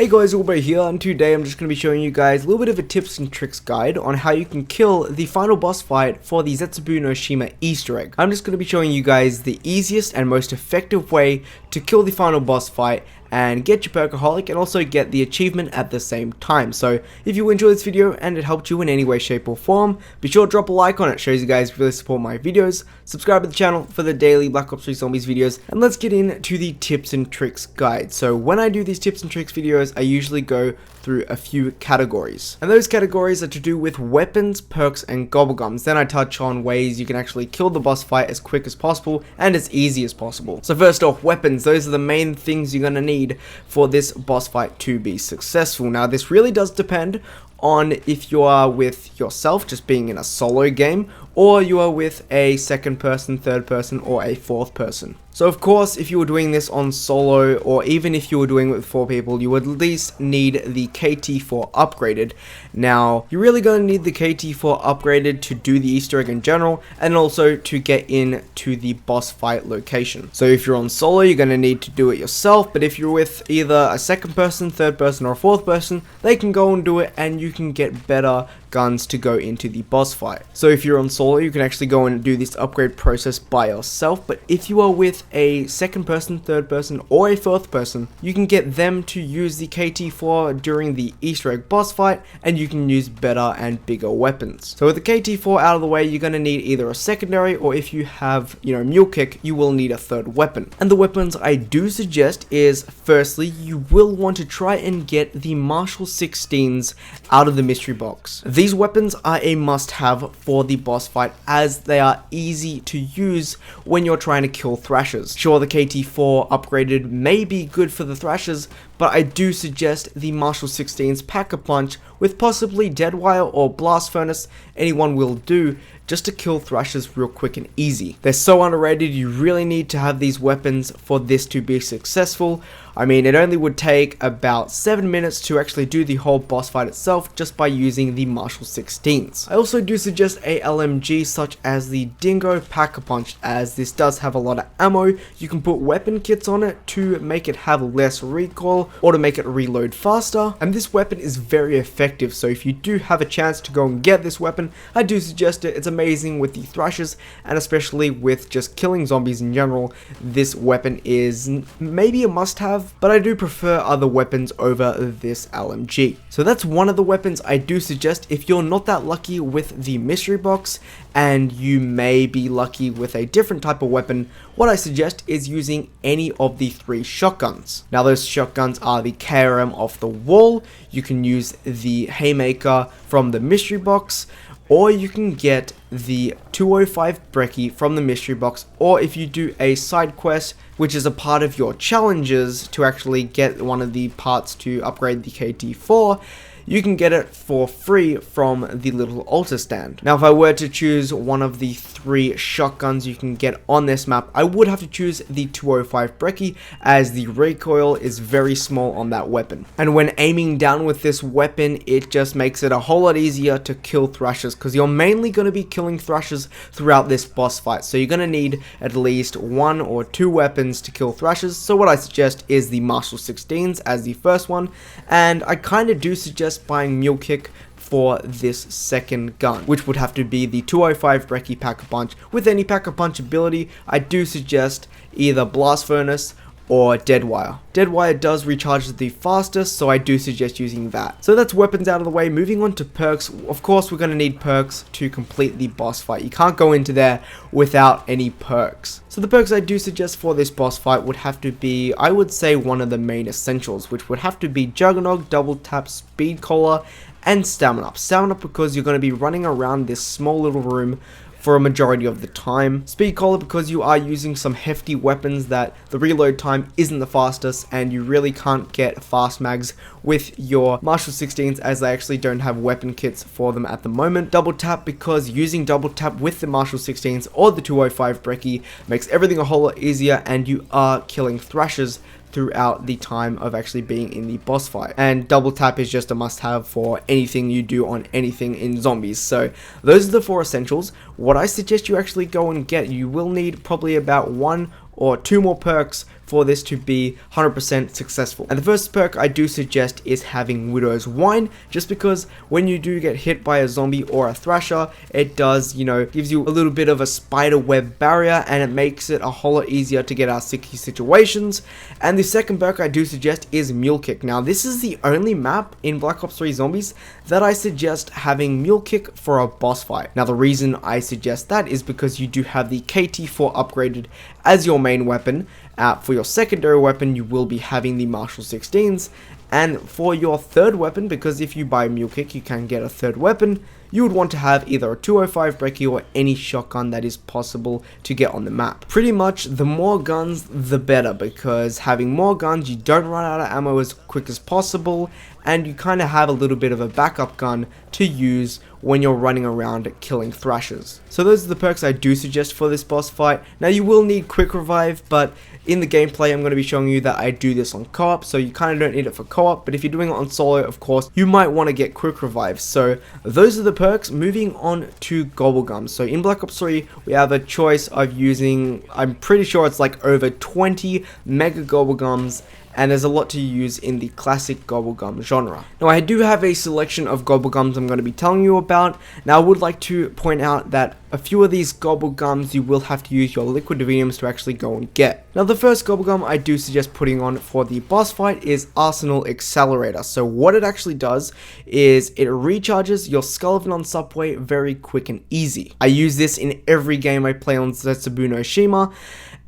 Hey guys, Zetsubou here, and today I'm just going to be showing you guys a little bit of a tips and tricks guide on how you can kill the final boss fight for the Zetsubou no Shima Easter egg. I'm just going to be showing you guys the easiest and most effective way to kill the final boss fight and get your perkaholic and also get the achievement at the same time. So if you enjoyed this video and it helped you in any way, shape or form, be sure to drop a like on it. Shows you guys really support my videos. Subscribe to the channel for the daily Black Ops 3 Zombies videos, and let's get into the tips and tricks guide. So when I do these tips and tricks videos, I usually go through a few categories, and those categories are to do with weapons, perks and gobblegums. Then I touch on ways you can actually kill the boss fight as quick as possible and as easy as possible. So first off, weapons. Those are the main things you're going to need for this boss fight to be successful. Now this really does depend on if you are with yourself, just being in a solo game, or you are with a second person, third person, or a fourth person. So of course, if you were doing this on solo, or even if you were doing it with 4 people, you would at least need the KT4 upgraded. Now, you're really going to need the KT4 upgraded to do the Easter egg in general, and also to get into the boss fight location. So if you're on solo, you're going to need to do it yourself, but if you're with either a second person, third person, or a fourth person, they can go and do it, and you can get better guns to go into the boss fight. So if you're on solo, you can actually go and do this upgrade process by yourself, but if you are with a second person, third person, or a fourth person, you can get them to use the KT4 during the Easter egg boss fight, and you can use better and bigger weapons. So with the KT4 out of the way, you're going to need either a secondary, or if you have, mule kick, you will need a third weapon. And the weapons I do suggest is, firstly, you will want to try and get the Marshall 16s out of the mystery box. These weapons are a must-have for the boss fight, as they are easy to use when you're trying to kill Thrashers. Sure, the KT4 upgraded may be good for the Thrashers, but I do suggest the Marshall 16's Pack-a-Punch with possibly Deadwire or Blast Furnace. Anyone will do, just to kill Thrashers real quick and easy. They're so underrated. You really need to have these weapons for this to be successful. I mean, it only would take about 7 minutes to actually do the whole boss fight itself just by using the Marshall 16s. I also do suggest a LMG such as the Dingo Pack-a-Punch, as this does have a lot of ammo. You can put weapon kits on it to make it have less recoil or to make it reload faster, and this weapon is very effective. So if you do have a chance to go and get this weapon, I do suggest it. It's amazing with the Thrashers, and especially with just killing zombies in general. This weapon is maybe a must-have, but I do prefer other weapons over this LMG. So that's one of the weapons I do suggest if you're not that lucky with the mystery box, and you may be lucky with a different type of weapon. What I suggest is using any of the 3 shotguns. Now those shotguns are the KRM off the wall, you can use the Haymaker from the mystery box, or you can get the 205 Brecci from the mystery box, or if you do a side quest, which is a part of your challenges to actually get one of the parts to upgrade the KT4, you can get it for free from the little altar stand. Now if I were to choose one of the 3 shotguns you can get on this map, I would have to choose the 205 Brecci, as the recoil is very small on that weapon. And when aiming down with this weapon, it just makes it a whole lot easier to kill Thrashers, because you're mainly going to be killing Thrashers throughout this boss fight. So you're going to need at least 1 or 2 weapons to kill Thrashers. So what I suggest is the Marshall 16s as the first one, and I kind of do suggest buying mule kick for this second gun, which would have to be the 205 Brecci Pack-a-Punch. With any Pack-a-Punch ability, I do suggest either Blast Furnace or Deadwire. Deadwire does recharge the fastest, so I do suggest using that. So that's weapons out of the way. Moving on to perks. Of course, we're going to need perks to complete the boss fight. You can't go into there without any perks. So the perks I do suggest for this boss fight would have to be, I would say, one of the main essentials, which would have to be Juggernog, Double Tap, Speed Collar, and Stamina Up. Stamina Up because you're going to be running around this small little room for a majority of the time. Speed Collar because you are using some hefty weapons that the reload time isn't the fastest, and you really can't get fast mags with your Marshall 16s, as they actually don't have weapon kits for them at the moment. Double Tap because using Double Tap with the Marshall 16s or the 205 Brecci makes everything a whole lot easier, and you are killing Thrashers throughout the time of actually being in the boss fight. And double tap is just a must-have for anything you do on anything in zombies. So those are the 4 essentials. What I suggest you actually go and get, you will need probably about 1 or 2 more perks for this to be 100% successful. And the first perk I do suggest is having Widow's Wine, just because when you do get hit by a zombie or a thrasher, it does, gives you a little bit of a spider web barrier, and it makes it a whole lot easier to get out of sticky situations. And the second perk I do suggest is Mule Kick. Now this is the only map in Black Ops 3 Zombies that I suggest having Mule Kick for a boss fight. Now the reason I suggest that is because you do have the KT4 upgraded as your main weapon. For your secondary weapon, you will be having the Marshall 16s, and for your third weapon, because if you buy Mule Kick you can get a third weapon, you would want to have either a 205 brecci or any shotgun that is possible to get on the map. Pretty much the more guns the better, because having more guns you don't run out of ammo as quick as possible, and you kind of have a little bit of a backup gun to use when you're running around killing thrashers. So those are the perks I do suggest for this boss fight. Now you will need quick revive, but in the gameplay I'm going to be showing you that I do this on co-op, so you kind of don't need it for co-op, but if you're doing it on solo, of course, you might want to get quick revive. So those are the perks. Moving on to Gobblegums. So in Black Ops 3, we have a choice of using, I'm pretty sure it's like over 20 mega Gobblegums, and there's a lot to use in the classic Gobblegum genre. Now I do have a selection of Gobblegums I'm going to be telling you about. Now I would like to point out that a few of these Gobblegums you will have to use your liquid diviniums to actually go and get. Now the first Gobblegum I do suggest putting on for the boss fight is Arsenal Accelerator. So what it actually does is it recharges your Skull of Non-Subway very quick and easy. I use this in every game I play on Zetsubou no Shima,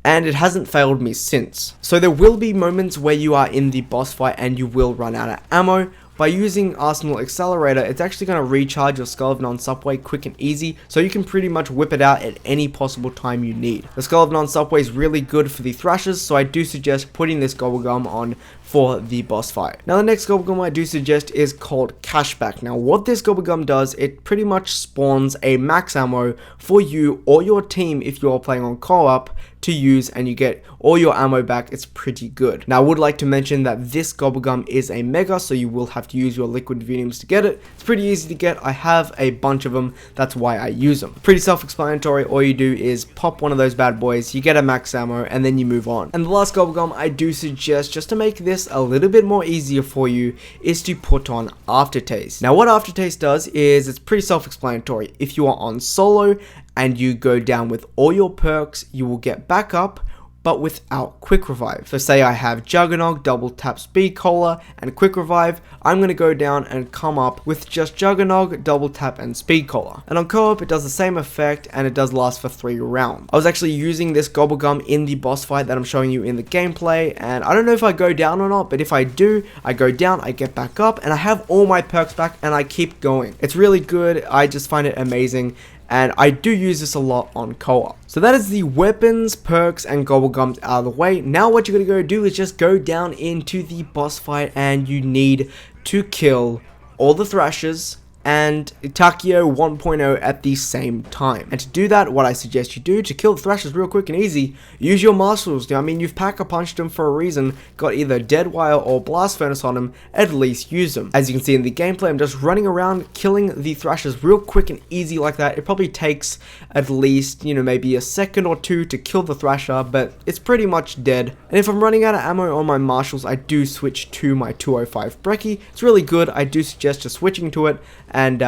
and it hasn't failed me since. So there will be moments where you are in the boss fight and you will run out of ammo. By using Arsenal Accelerator, it's actually going to recharge your Skull of Non-Subway quick and easy, so you can pretty much whip it out at any possible time you need. The Skull of Non-Subway is really good for the thrashers, so I do suggest putting this Gobblegum on for the boss fight. Now the next Gobblegum I do suggest is called Cashback. Now what this Gobblegum does, it pretty much spawns a max ammo for you or your team if you are playing on co-op to use, and you get all your ammo back. It's pretty good. Now I would like to mention that this Gobblegum is a mega, so you will have to use your liquid diviniums to get it. It's pretty easy to get. I have a bunch of them, that's why I use them. Pretty self-explanatory. All you do is pop one of those bad boys, you get a max ammo, and then you move on. And the last Gobblegum I do suggest, just to make this a little bit more easier for you, is to put on Aftertaste. Now what Aftertaste does is, it's pretty self-explanatory. If you are on solo and you go down with all your perks, you will get back up, but without quick revive. So say I have Juggernog, double tap speed cola, and quick revive, I'm going to go down and come up with just Juggernog, double tap, and speed cola. And on co-op it does the same effect, and it does last for 3 rounds. I was actually using this Gobblegum in the boss fight that I'm showing you in the gameplay, and I don't know if I go down or not, but if I do, I go down, I get back up, and I have all my perks back, and I keep going. It's really good. I just find it amazing, and I do use this a lot on co-op. So that is the weapons, perks, and Gobblegums out of the way. Now what you're going to go do is just go down into the boss fight, and you need to kill all the thrashers and Takio 1.0 at the same time. And to do that, what I suggest you do to kill the thrashers real quick and easy, use your marshals. I mean, you've pack-a-punched them for a reason, got either dead wire or blast furnace on them, at least use them. As you can see in the gameplay, I'm just running around killing the thrashers real quick and easy like that. It probably takes at least, maybe a second or two to kill the thrasher, but it's pretty much dead. And if I'm running out of ammo on my marshals, I do switch to my 205 brecci. It's really good. I do suggest just switching to it, and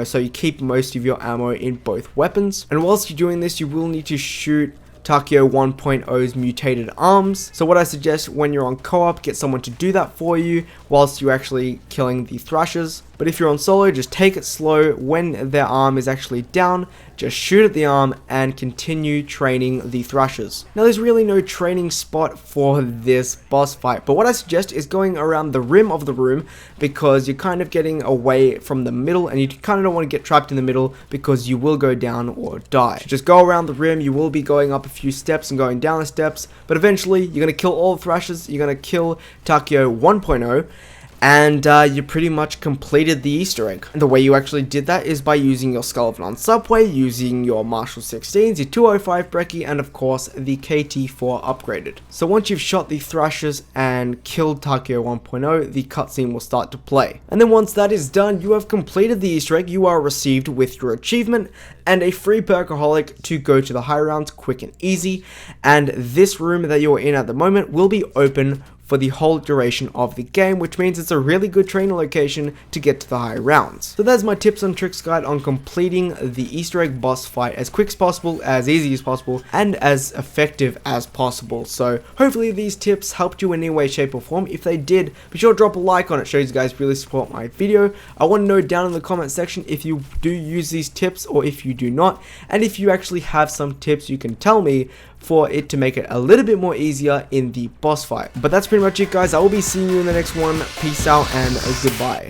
so you keep most of your ammo in both weapons. And whilst you're doing this, you will need to shoot Takio 1.0's mutated arms. So what I suggest when you're on co-op, get someone to do that for you whilst you're actually killing the thrashers. But if you're on solo, just take it slow. When their arm is actually down, just shoot at the arm and continue training the thrashers. Now there's really no training spot for this boss fight, but what I suggest is going around the rim of the room, because you're kind of getting away from the middle, and you kind of don't want to get trapped in the middle because you will go down or die. So just go around the rim. You will be going up a few steps and going down the steps, but eventually you're going to kill all the thrashers. You're going to kill Takio 1.0. and you pretty much completed the Easter egg. And the way you actually did that is by using your Skull of Non-Subway, using your Marshall 16s, your 205 Brecci, and of course the KT4 upgraded. So once you've shot the Thrashers and killed Takeo 1.0, the cutscene will start to play. And then once that is done, you have completed the Easter egg, you are received with your achievement and a free perkaholic to go to the high rounds quick and easy. And this room that you're in at the moment will be open for the whole duration of the game, which means it's a really good training location to get to the high rounds. So that's my tips and tricks guide on completing the Easter egg boss fight as quick as possible, as easy as possible, and as effective as possible. So hopefully these tips helped you in any way, shape or form. If they did, be sure to drop a like on it. Shows you guys really support my video. I want to know down in the comment section if you do use these tips or if you do not, and if you actually have some tips you can tell me for it to make it a little bit more easier in the boss fight. But that's pretty much it guys. I will be seeing you in the next one. Peace out and goodbye.